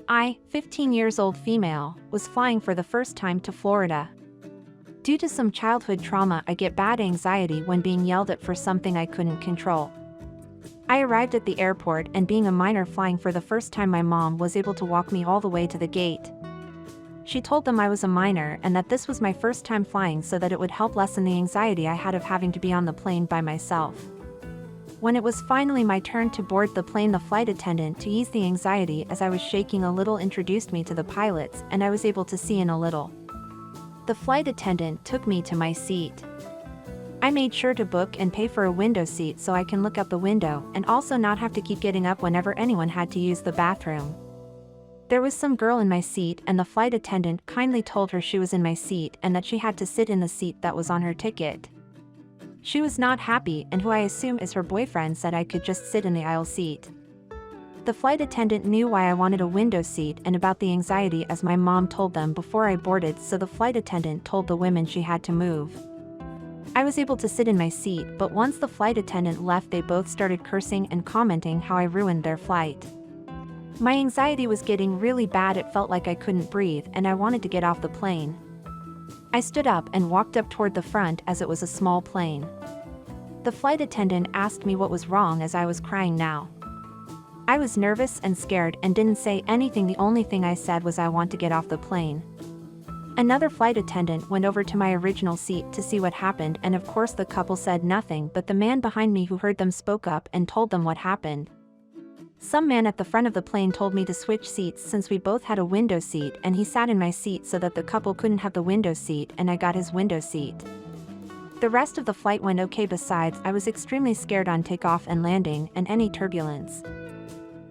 I, 15 years old female, was flying for the first time to Florida. Due to some childhood trauma, I get bad anxiety when being yelled at for something I couldn't control. I arrived at the airport, and being a minor flying for the first time, my mom was able to walk me all the way to the gate. She told them I was a minor and that this was my first time flying, so that it would help lessen the anxiety I had of having to be on the plane by myself. When it was finally my turn to board the plane, the flight attendant, to ease the anxiety as I was shaking a little, introduced me to the pilots, and I was able to see in a little. The flight attendant took me to my seat. I made sure to book and pay for a window seat so I can look out the window and also not have to keep getting up whenever anyone had to use the bathroom. There was some girl in my seat, and the flight attendant kindly told her she was in my seat and that she had to sit in the seat that was on her ticket. She was not happy, and who I assume is her boyfriend said I could just sit in the aisle seat. The flight attendant knew why I wanted a window seat and about the anxiety, as my mom told them before I boarded, so the flight attendant told the women she had to move. I was able to sit in my seat, but once the flight attendant left, they both started cursing and commenting how I ruined their flight. My anxiety was getting really bad. It felt like I couldn't breathe and I wanted to get off the plane. I stood up and walked up toward the front, as it was a small plane. The flight attendant asked me what was wrong, as I was crying now. I was nervous and scared and didn't say anything. The only thing I said was I want to get off the plane. Another flight attendant went over to my original seat to see what happened, and of course the couple said nothing, but the man behind me who heard them spoke up and told them what happened. Some man at the front of the plane told me to switch seats since we both had a window seat, and he sat in my seat so that the couple couldn't have the window seat, and I got his window seat. The rest of the flight went okay. Besides, I was extremely scared on takeoff and landing and any turbulence.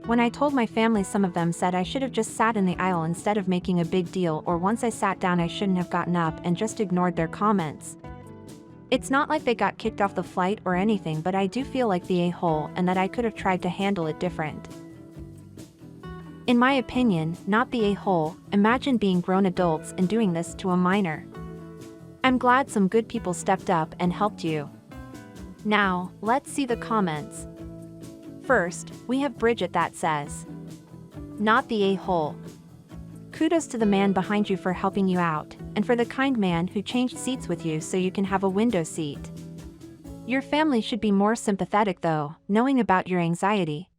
When I told my family, some of them said I should have just sat in the aisle instead of making a big deal, or once I sat down I shouldn't have gotten up, and just ignored their comments. It's not like they got kicked off the flight or anything, but I do feel like the a-hole and that I could have tried to handle it different. In my opinion, not the a-hole. Imagine being grown adults and doing this to a minor. I'm glad some good people stepped up and helped you. Now, let's see the comments. First, we have Bridget that says, "Not the a-hole. Kudos to the man behind you for helping you out, and for the kind man who changed seats with you so you can have a window seat. Your family should be more sympathetic though, knowing about your anxiety."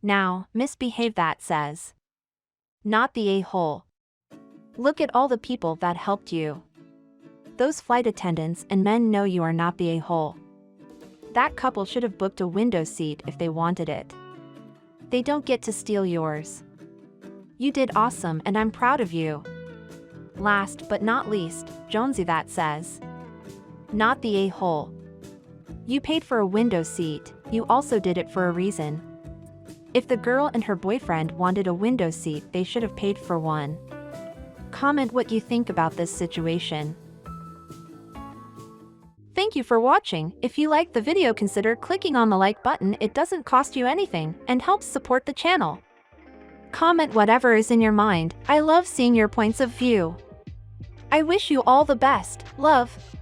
Now, Misbehave that says, "Not the a-hole. Look at all the people that helped you. Those flight attendants and men know you are not the a-hole. That couple should have booked a window seat if they wanted it. They don't get to steal yours. You did awesome and I'm proud of you." Last but not least, Jonesy that says, "Not the a-hole. You paid for a window seat, you also did it for a reason. If the girl and her boyfriend wanted a window seat, they should have paid for one." Comment what you think about this situation. Thank you for watching. If you liked the video, consider clicking on the like button. It doesn't cost you anything and helps support the channel. Comment whatever is in your mind. I love seeing your points of view. I wish you all the best. Love.